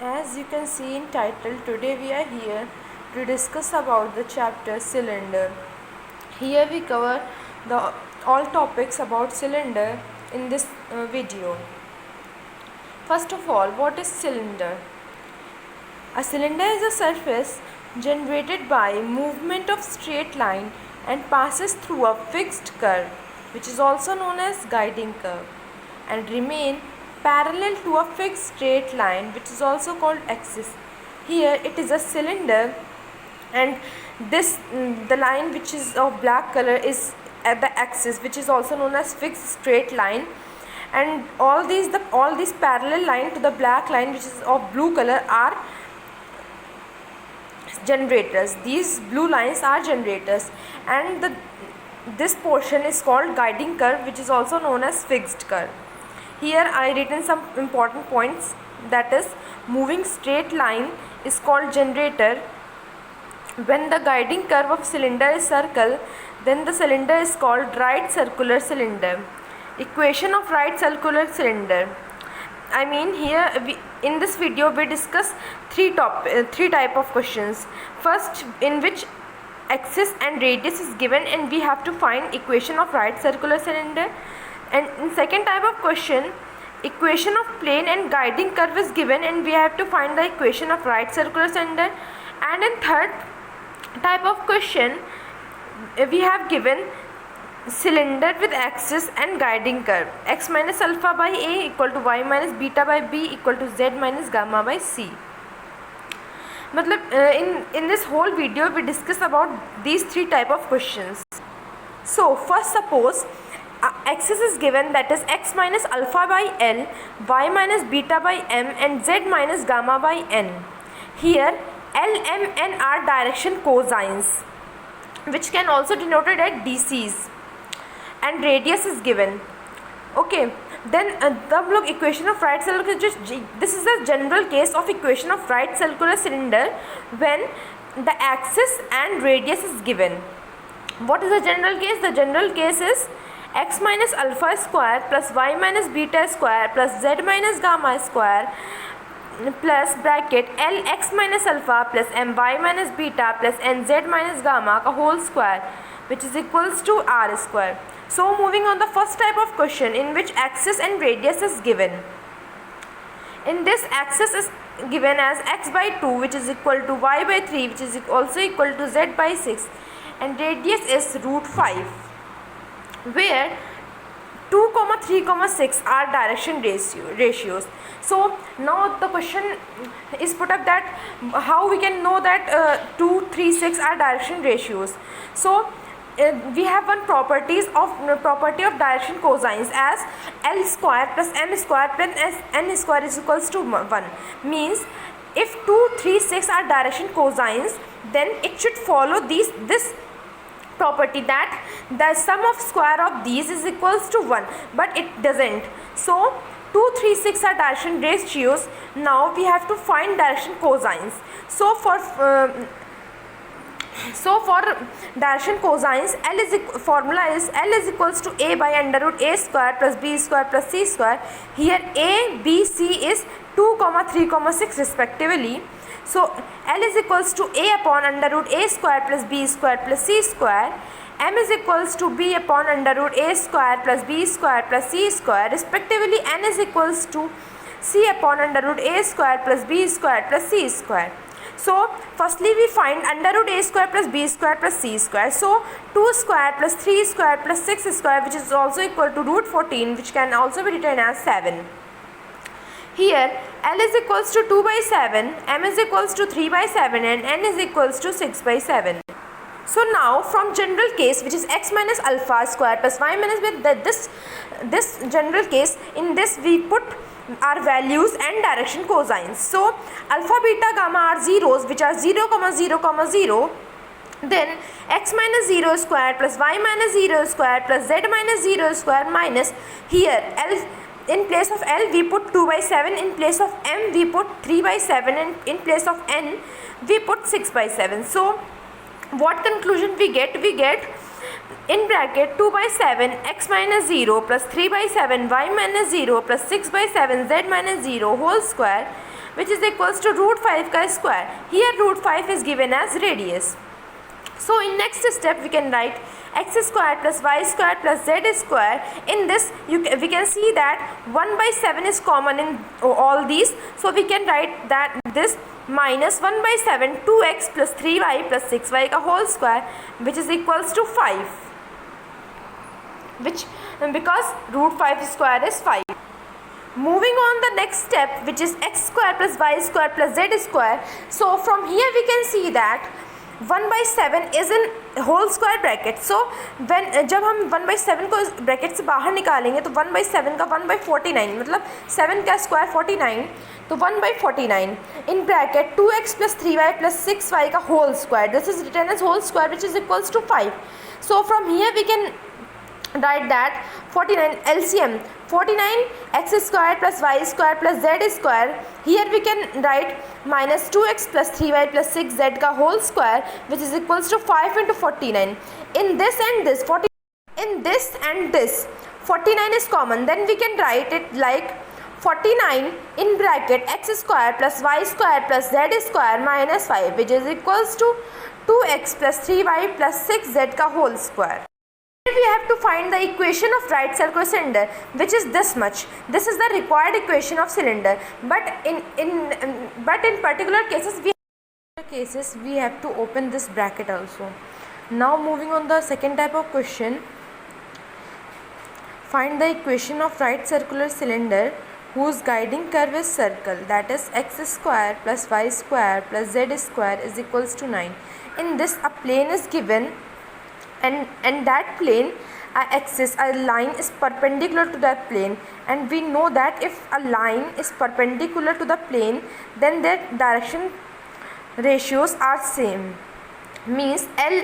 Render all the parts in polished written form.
As you can see in title, today we are here to discuss about the chapter cylinder. Here we cover the all topics about cylinder in this video. First of all, what is cylinder? A cylinder is a surface generated by movement of straight line and passes through a fixed curve, which is also known as guiding curve, and remain parallel to a fixed straight line, which is also called axis. Here it is a cylinder, and this the line which is of black color is at the axis, which is also known as fixed straight line, and all these parallel line to the black line which is of blue color are generators. These blue lines are generators, and this portion is called guiding curve, which is also known as fixed curve. Here I written some important points, that is, moving straight line is called generator. When the guiding curve of cylinder is circle, then the cylinder is called right circular cylinder. Equation of right circular cylinder. I mean, here in this video we discuss three type of questions. First, in which axis and radius is given and we have to find equation of right circular cylinder. And in second type of question, equation of plane and guiding curve is given and we have to find the equation of right circular cylinder. And in third type of question, we have given cylinder with axis and guiding curve. X minus alpha by A equal to Y minus beta by B equal to Z minus gamma by C. In this whole video we discuss about these three type of questions. So first, suppose axis is given, that is x minus alpha by L, y minus beta by M, and z minus gamma by N. Here L, M, N are direction cosines, which can also denoted as DCs, and radius is given. Okay, then the equation of right circular, this is the general case of equation of right circular cylinder when the axis and radius is given. What is the general case? The general case is x minus alpha square plus y minus beta square plus z minus gamma square plus bracket L x minus alpha plus m y minus beta plus n z minus gamma का whole square, which is equals to r square. So moving on the first type of question, in which axis and radius is given. In this, axis is given as x by 2, which is equal to y by 3, which is also equal to z by 6, and radius is root 5, where 2, 3, 6 are direction ratios. So now the question is put up that how we can know that 2, 3, 6 are direction ratios. So we have one property of direction cosines as L square plus M square plus N square is equals to 1. Means if 2, 3, 6 are direction cosines, then it should follow this property that the sum of square of these is equals to 1, but it doesn't. So 2, 3, 6 are direction ratios. Now we have to find direction cosines. So for direction cosines, formula is L is equals to A by under root A square plus B square plus C square. Here A, B, C is 2, 3, 6 respectively. So L is equals to A upon under root A square plus B square plus C square. M is equals to B upon under root A square plus B square plus C square respectively. N is equals to C upon under root A square plus B square plus C square. So firstly we find under root A square plus B square plus C square. So 2 square plus 3 square plus 6 square, which is also equal to root 14, which can also be written as 7. Here L is equals to 2 by 7, M is equals to 3 by 7, and N is equals to 6 by 7. So now from general case, which is x minus alpha square plus y minus beta, this general case, in this we put our values and direction cosines. So alpha, beta, gamma are zeros, which are 0, 0, 0. Then x minus 0 square plus y minus 0 square plus z minus 0 square minus, here L, in place of L we put 2 by 7, in place of M we put 3 by 7, and in place of N we put 6 by 7. So what conclusion we get? We get in bracket 2 by 7 x minus 0 plus 3 by 7 y minus 0 plus 6 by 7 z minus 0 whole square which is equals to root 5 का square. Here root 5 is given as radius. So in next step we can write x square plus y square plus z square. In this we can see that 1 by 7 is common in all these. So we can write that this minus 1 by 7 2x plus 3y plus 6y का whole square, which is equals to 5, which because root 5 square is 5. Moving on the next step, which is x square plus y square plus z square. So from here we can see that 1 by 7 is in whole square bracket. So when जब हम 1 by 7 को bracket से बाहर निकालेंगे तो 1 by 7 का 1 by 49 मतलब 7 का स्क्वायर 49, तो 1 by 49 in bracket 2x plus 3y plus 6y का whole square. This is written as whole square which is equals to 5. So from here we can write that 49 LCM 49 x square plus y square plus z square. Here we can write minus 2x plus 3y plus 6z का whole square, which is equals to 5 into 49. In this and this 49 is common, then we can write it like 49 in bracket x square plus y square plus z square minus 5, which is equals to 2x plus 3y plus 6z का whole square. We have to find the equation of right circular cylinder, which is this much. This is the required equation of cylinder, but in particular cases we have to open this bracket also. Now moving on the second type of question. Find the equation of right circular cylinder whose guiding curve is circle, that is x square plus y square plus z square is equals to 9. In this a plane is given, and that plane a line is perpendicular to that plane, and we know that if a line is perpendicular to the plane then their direction ratios are same, means L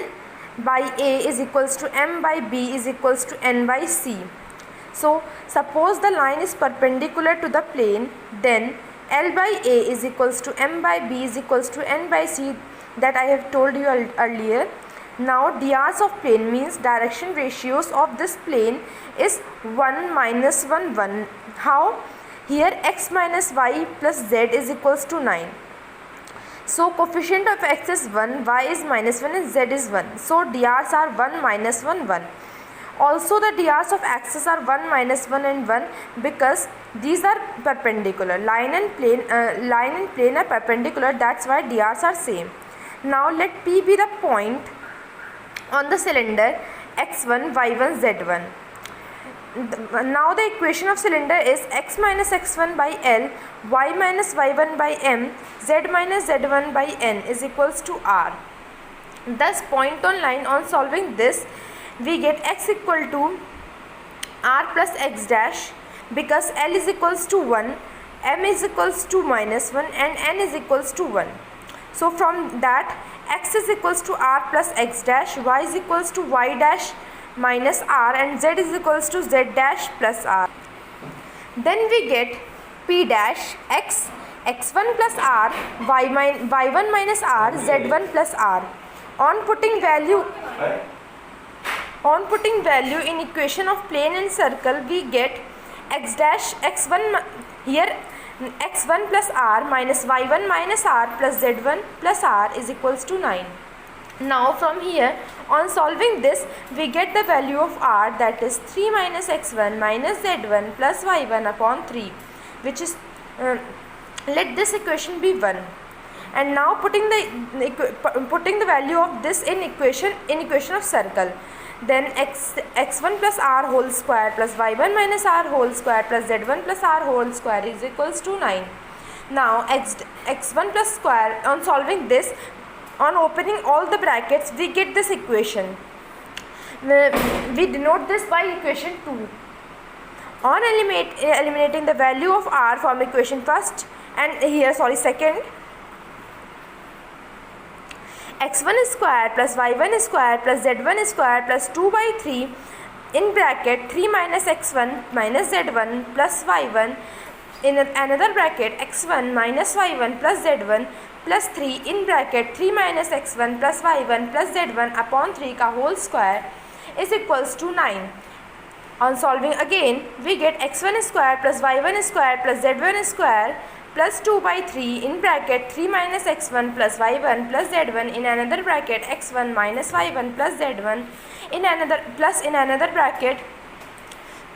by A is equals to M by B is equals to N by C. So suppose the line is perpendicular to the plane, then L by A is equals to M by B is equals to N by C, that I have told you earlier. Now drs of plane means direction ratios of this plane is 1 minus 1 1. How? Here x minus y plus z is equals to 9. So coefficient of x is 1, y is minus 1 and z is 1. So drs are 1 minus 1 1. Also the drs of axis are 1 minus 1 and 1 because these are perpendicular. Line and plane are perpendicular, that's why drs are same. Now let P be the point on the cylinder x1 y1 z1. Now the equation of cylinder is x minus x1 by L, y minus y1 by M, z minus z1 by N is equals to R. Thus point on line, on solving this we get x equal to R plus x dash, because L is equals to 1, M is equals to minus 1 and N is equals to 1. So from that x is equals to r plus x dash, y is equals to y dash minus r, and z is equals to z dash plus r. Then we get p dash x x1 plus r, y1 minus r, z1 plus r. On putting value in equation of plane and circle, we get x dash x1 here x1 plus r minus y1 minus r plus z1 plus r is equals to 9. Now from here, on solving this we get the value of r, that is 3 minus x1 minus z1 plus y1 upon 3, which is let this equation be 1. And now putting the value of this in equation of circle, then x1 plus r whole square plus y1 minus r whole square plus z1 plus r whole square is equals to 9. Now x1 plus square, on solving this, on opening all the brackets we get this equation. We denote this by equation 2. On eliminating the value of r from equation first and second, x1 square plus y1 square plus z1 square plus 2 by 3 in bracket 3 minus x1 minus z1 plus y1 in another bracket x1 minus y1 plus z1 plus 3 in bracket 3 minus x1 plus y1 plus z1 upon 3 का whole square is equals to 9. On solving again we get x1 square plus y1 square plus z1 square plus 2 by 3 in bracket 3 minus x1 plus y1 plus z1 in another bracket x1 minus y1 plus z1 in another bracket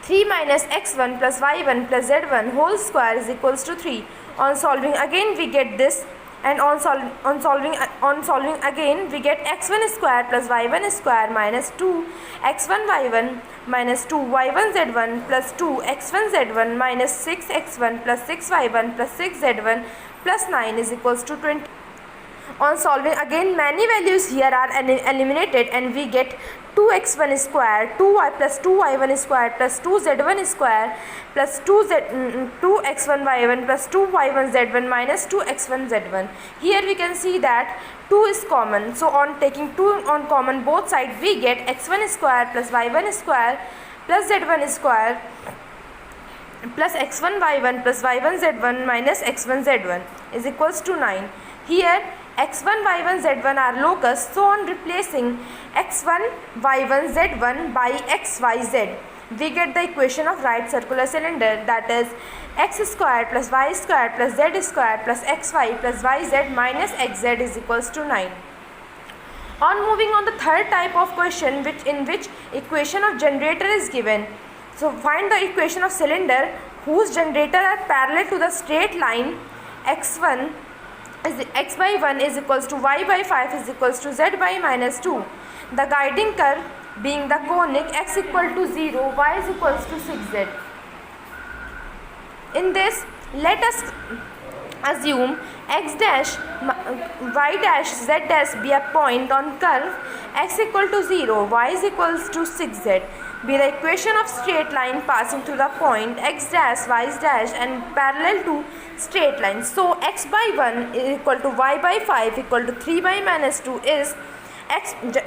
3 minus x1 plus y1 plus z1 whole square is equals to 3. On solving again we get this, and on solving again we get x1 square plus y1 square minus 2 x1 y1 minus 2 y1 z1 plus 2 x1 z1 minus 6 x1 plus 6 y1 plus 6 z1 plus 9 is equals to 20. On solving again, many values here are eliminated and we get 2x1 square, 2y plus 2y1 square plus 2z1 square plus 2x1 y1 plus 2y1 z1 minus 2x1 z1. Here we can see that 2 is common. So on taking 2 on common both sides, we get x1 square plus y1 square plus z1 square plus x1 y1 plus y1 z1 minus x1 z1 is equals to 9. Here x1 y1 z1 are locus, so on replacing x1 y1 z1 by xyz, we get the equation of right circular cylinder, that is x square plus y square plus z square plus xy plus yz minus xz is equals to 9. On moving on the third type of question, in which equation of generator is given. So find the equation of cylinder whose generator are parallel to the straight line x1 is x by 1 is equals to y by 5 is equals to z by minus 2. The guiding curve being the conic x equal to 0, y is equals to 6z. In this, let us assume x dash, y dash, z dash be a point on curve x equal to 0, y is equals to 6z. Be the equation of straight line passing through the point x dash, y dash and parallel to straight line. So x by 1 is equal to y by 5 equal to 3 by minus 2 is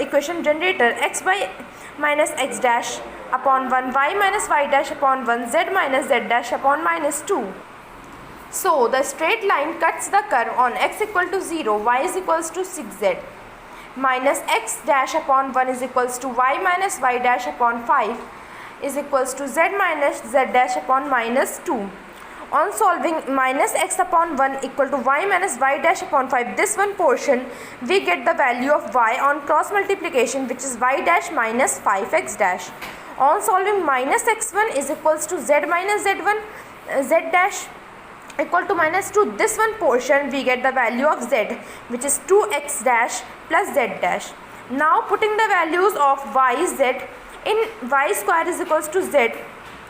equation generator x by minus x dash upon 1, y minus y dash upon 1, z minus z dash upon minus 2. So the straight line cuts the curve on x equal to 0, y is equals to 6z. Minus x dash upon 1 is equals to y minus y dash upon 5 is equals to z minus z dash upon minus 2. On solving minus x upon 1 equal to y minus y dash upon 5, this one portion we get the value of y on cross multiplication, which is y dash minus 5x dash. On solving minus x1 is equals to z minus z1 z dash equal to minus 2, this one portion we get the value of z, which is 2x dash plus z dash. Now putting the values of y, z in y square is equals to z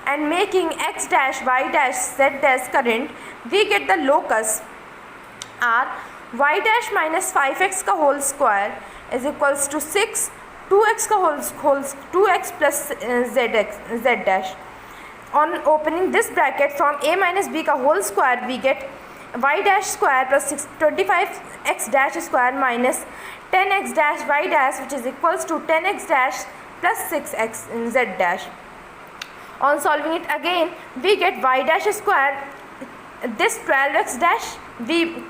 and making x dash, y dash, z dash current, we get the locus are y dash minus 5x का whole square is equals to 6, 2x का whole 2x plus z dash. On opening this bracket from a minus b का whole square, we get y dash square plus 25x dash square minus 10x dash y dash, which is equals to 10x dash plus 6x in z dash. On solving it again, we get y dash square, this 12x dash we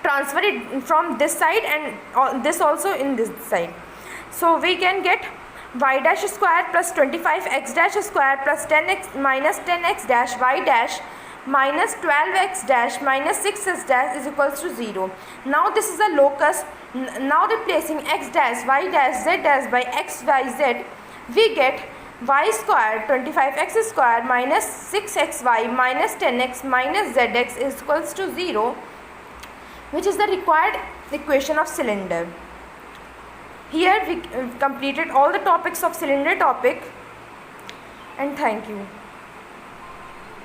transfer it from this side and this also in this side. So we can get y dash square plus 25x dash square plus 10x minus 10x dash y dash minus 12x dash minus 6x dash is equals to 0. Now this is a locus. Now replacing x dash, y dash, z dash by x, y, z, we get y square 25x square minus 6xy minus 10x minus zx is equals to 0, which is the required equation of cylinder. Here we completed all the topics of cylinder topic, and thank you.